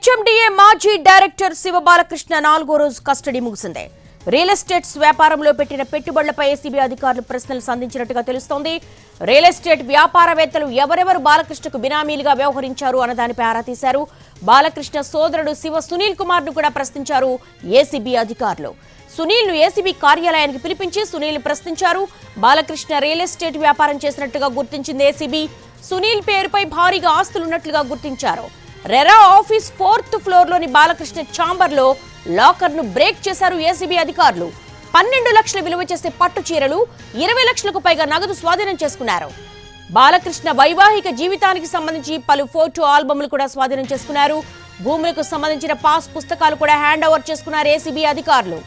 HMDA మాజీ director Shiva Balakrishna 4వ రోజు కస్టడీ ముగిసింది. రియల్ ఎస్టేట్స్ వ్యాపారంలో పెట్టిన పెట్టుబడులపై ఏసీబీ అధికారులు ప్రశ్నలు సంధించినట్టుగా తెలుస్తోంది. రియల్ ఎస్టేట్ వ్యాపారవేత్తలు ఎవరెవరు బాలకృష్ణకు బినామీలుగా వ్యవహరించారు అన్నదానిపై ఆరా తీశారు. బాలకృష్ణ సోదరుడు శివ సునీల్ కుమార్ ను కూడా ప్రశ్నించారు ఏసీబీ అధికారులు. సునీల్ ను ఏసీబీ కార్యాలయానికి పిలిపించి సునీల్ ప్రశ్నించారు. బాలకృష్ణ రియల్ ఎస్టేట్ వ్యాపారం చేసినట్టుగా గుర్తించింది ఏసీబీ. సునీల్ పేరుపై భారీగా ఆస్తులున్నట్లుగా గుర్తించారు. రెరా ఆఫీస్ 4th ఫ్లోర్ లోని బాలకృష్ణ ఛాంబర్ లో లాకర్ ను బ్రేక్ చేశారు ఏసీబీ అధికారులు. 12 లక్షల విలువ చేసే పట్టు చీరలు, 20 లక్షలకు పైగా నగదు స్వాధీనం చేసుకున్నారు. బాలకృష్ణ వైవాహిక జీవితానికి సంబంధించి పలు ఫోటో ఆల్బమ్లు కూడా స్వాధీనం చేసుకున్నారు. భూములకు సంబంధించిన పాస్ పుస్తకాలు కూడా హ్యాండ్ ఓవర్ చేసుకున్నారు ఏసీబీ అధికారులు.